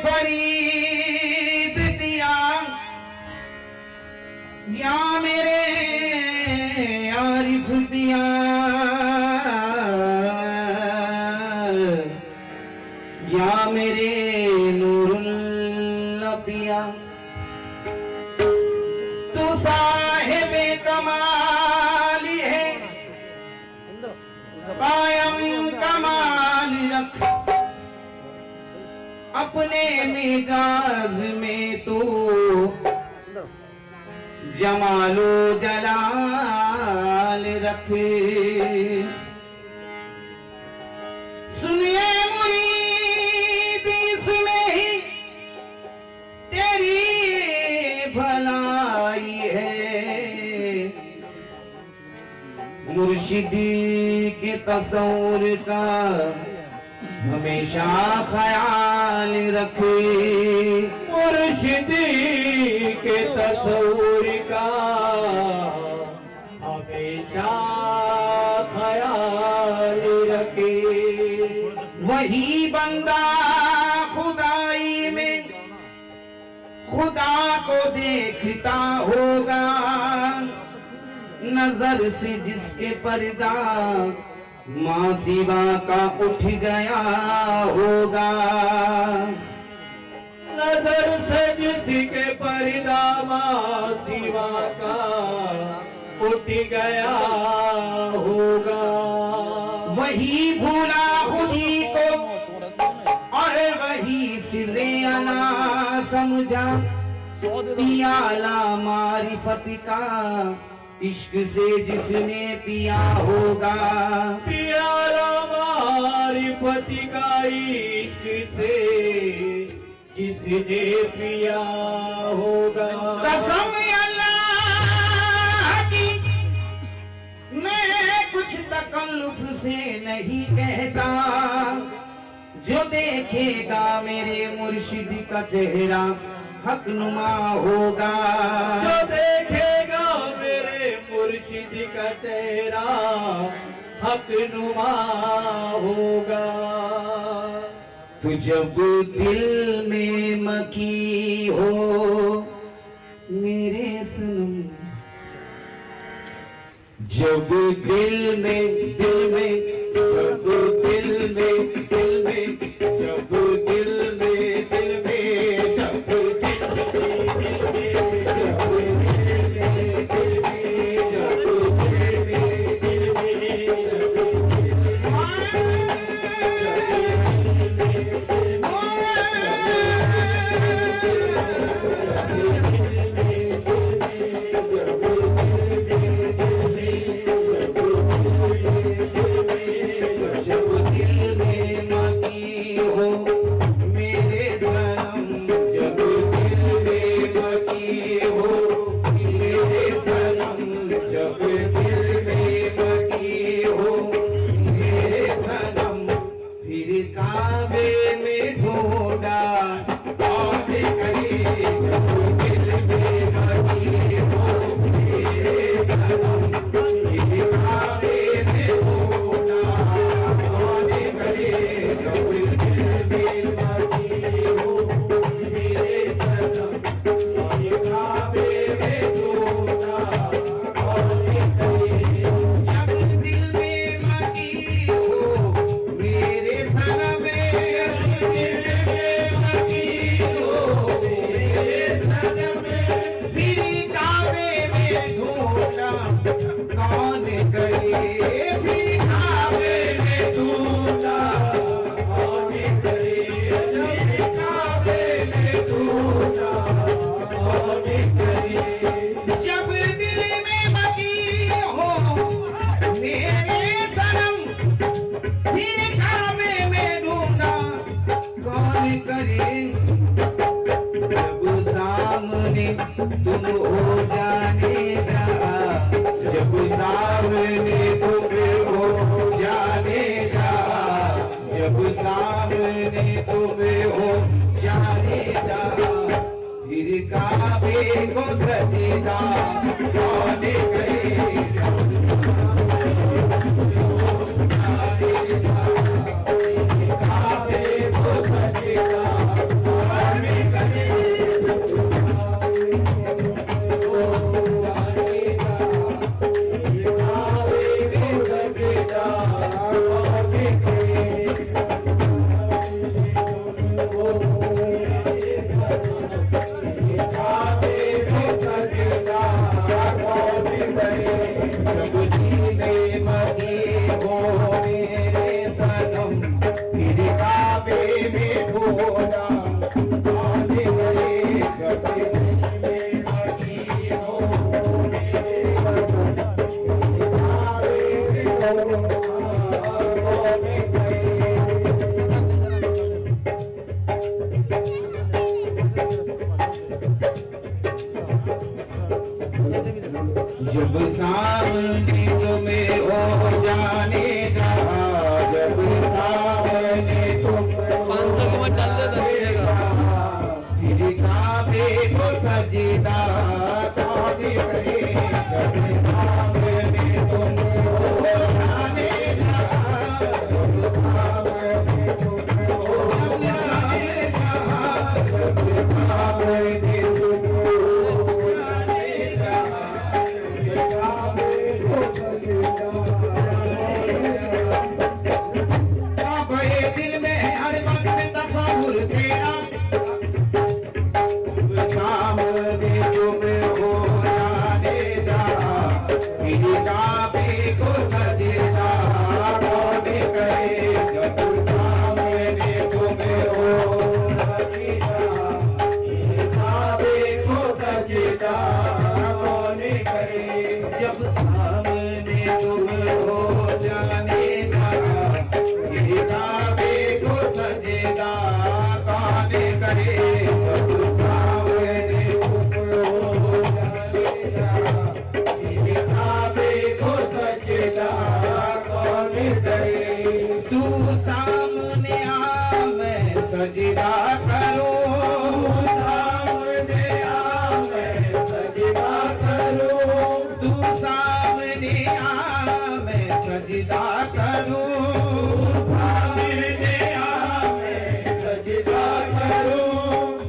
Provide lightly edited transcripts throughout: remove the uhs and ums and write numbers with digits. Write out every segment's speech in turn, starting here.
फरीद दिया या मेरे आरिफ पिया, या मेरे नूरुल पिया। तू साहिबे कमाल है, कायम कमाल रख अपने मिजाज में तू, जमालो जलाल रख। सुनिए मुरीद इसमें ही तेरी भलाई है, मुर्शिदी के तस्वुर का हमेशा ख्याल रखे, मुर्शिदी के तस्वुर का हमेशा ख्याल रखे। वही बंदा खुदाई में खुदा को देखता होगा, नजर से जिसके पर्दा माँ सिवा का उठ गया होगा, नजर से जिसके पर्दा माँ सिवा का उठ गया होगा। वही भूला खुदी को और वही सिरे अना समझा, पियाला मारिफत का इश्क से जिसने पिया होगा, पियाला मारिफत का इश्क से जिसने पिया होगा। कसम अल्लाह की मैं कुछ तकल्लुफ से नहीं कहता, जो देखेगा मेरे मुर्शिद का चेहरा हक नुमा होगा, जो देखेगा मेरे मुर्शिद का चेहरा हक नुमा होगा। तू जब दिल में मकी हो मेरे सनम, जब दिल में जब दिल में जब दिल में तुम हो जानेगा, जब सामने तुम हो जानेगा, जब सामने तुम हो जानेगा, फिर काबे को सजेगा कौन करेगा, काबे को सजेगा जब सामने तुम्हें हो जाने का, जब सामने तुम फिर काबे को सजदा काबे करे। जब सामने तुम हो जाने का, जब सामने तुम हो जाने का, जब सामने तुम दिल में हर वक्त तस्वुर तेरा, सामने तुम हो जाने दा, फिर काबे को सजदा कौन करे। जब सामने तुम हो जाने दा, फिर काबे को सजदा कौन करे। जब सामने तुम हो जाने दा, फिर काबे को सजदा कौन करे। जब सामने तुम हो जाने दा, फिर काबे को सजदा कौन करे। तू सामने आ मैं सजदा करूं, सामने आ मैं सजदा करूं, तू सामने आ मैं सजदा करूं, सामने आ मैं सजदा करूं।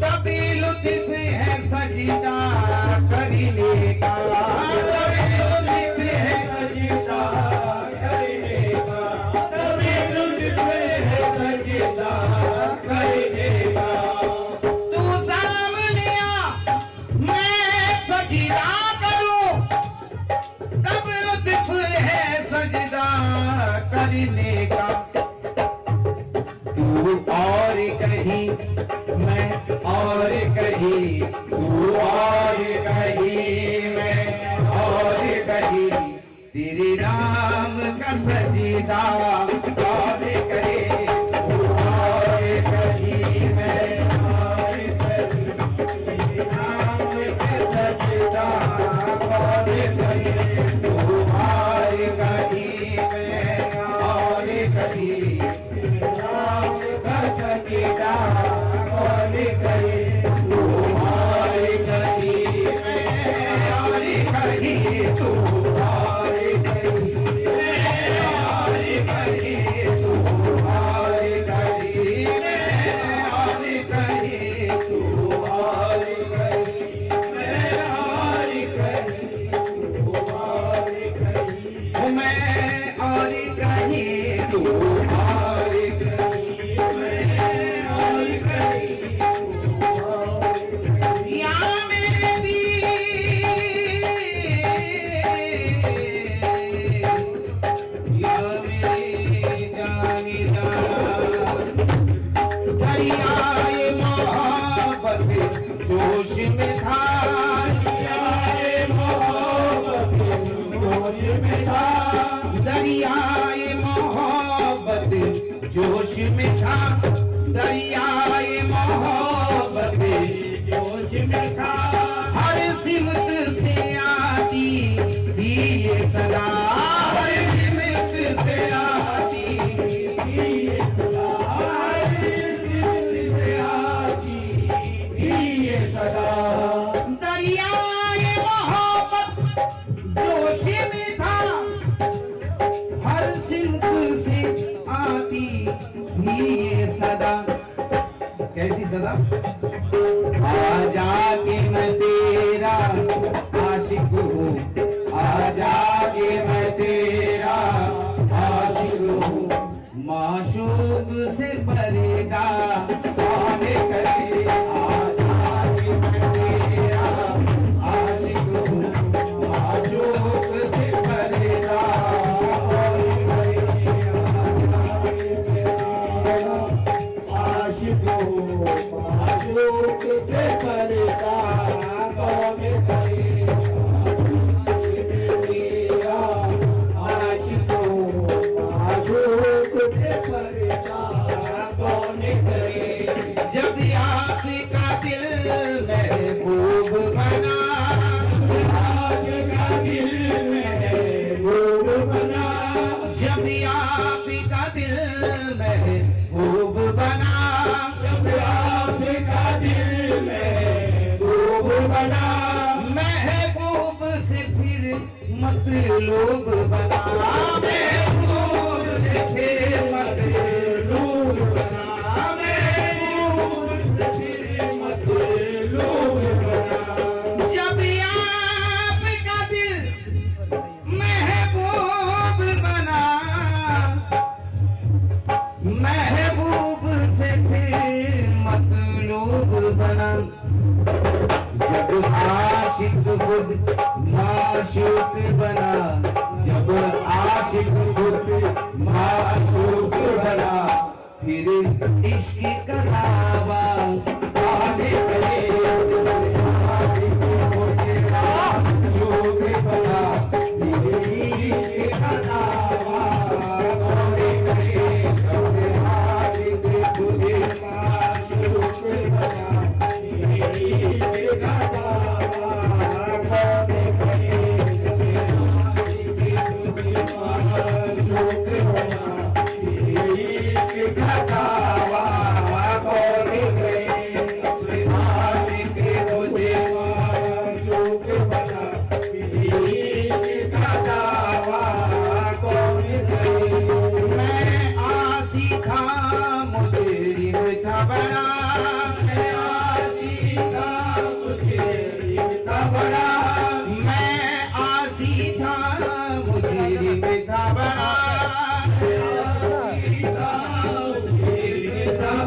तभी लुत्फ है सजदा करने का, तभी लुत्फ है सजदा करने का, तभी लुत्फ है सजदा करने का। तू सामने आ मैं सजदा करूं, तब लुत्फ है सजदा करने का। तू और कहीं मैं और कहीं, तू और कहीं मैं और कहीं, तेरे नाम का सजदा कौन करे। तू और कहीं मैं और कहीं, तेरे नाम का सजदा कौन करे। तू और कहीं मैं और कहीं, नाम का सजदा कौन करे। तू और कहीं मैं और कहीं, तू और कहीं मैं और कहीं, तू और कहीं मैं और कहीं, तू और कहीं मैं और कहीं, तू और कहीं मैं और कहीं, तू और कहीं मैं और कहीं, तू और कहीं। या मेरे या मेरे जानीदार, दरियाए मोहब्बत जोश में था, दरियाए मोहब्बत जोश में था, दरियाए मोहब्बत जोश में था, दरियाए मोहब्बत जोश में था। हर सिमत से आती थी ये सदा, हर सिमत से आती थी ये सदा, हर सिमत से आती थी ये सदा। दरियाए मोहब्बत जोश में था, हर सिमत से आती थी ये सदा। कैसी सदा? आजा के मैं तेरा आशिक हूँ, आजा के मैं तेरा आशिक हूँ, से परेशान कौन करे। जब आपका दिल महबूब बना, आपका दिल महबूब बना, जब आपका दिल महबूब बना, जब आपका दिल महबूब बना, महबूब से फिर मतलूब बना, महबूब से फिर मतलूब बना, महबूब से फिर मतलूब बना। जब आपका दिल महबूब बना, महबूब से फिर मतलूब बना। जब आशिक खुद माशूक बना, जब आशिक खुद माशूक बना, फिर इश्क का दावा आने करे। आशिक मुझे माशूक बना, फिर इश्क का दावा आने करे। जब आशिक खुद माशूक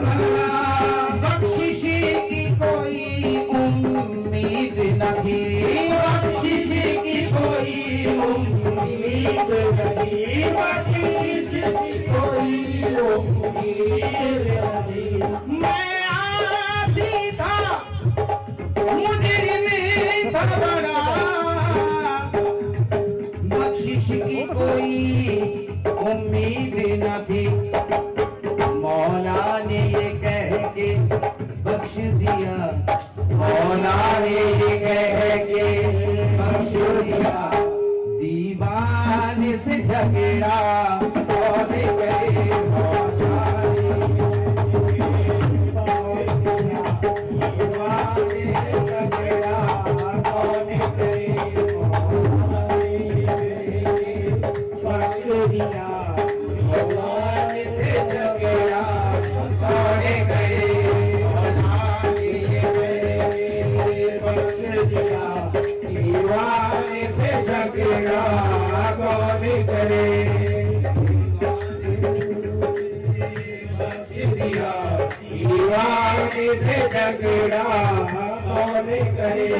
बना, बख्शिश की कोई उम्मीद नहीं, बख्शिश की कोई उम्मीद नहीं, बख्शिश की कोई उम्मीद नहीं। मैं आसी था मुजरिम था बड़ा, बख्शिश की कोई उम्मीद न थी। मौला ने ये कह के बख्श दिया, मौला ने ये कह के बख्श दिया। दीवाने से झगड़ा कौन करे, मौला ने दीवाने से झगड़ा कौन करे, मौला ने बख्श दिया। मौला से झगड़ा कौन करे, मौला ने बख्श दिया। दीवाने से झगड़ा कौन करे, बख्श दिया। दीवाने से झगड़ा कौन करे।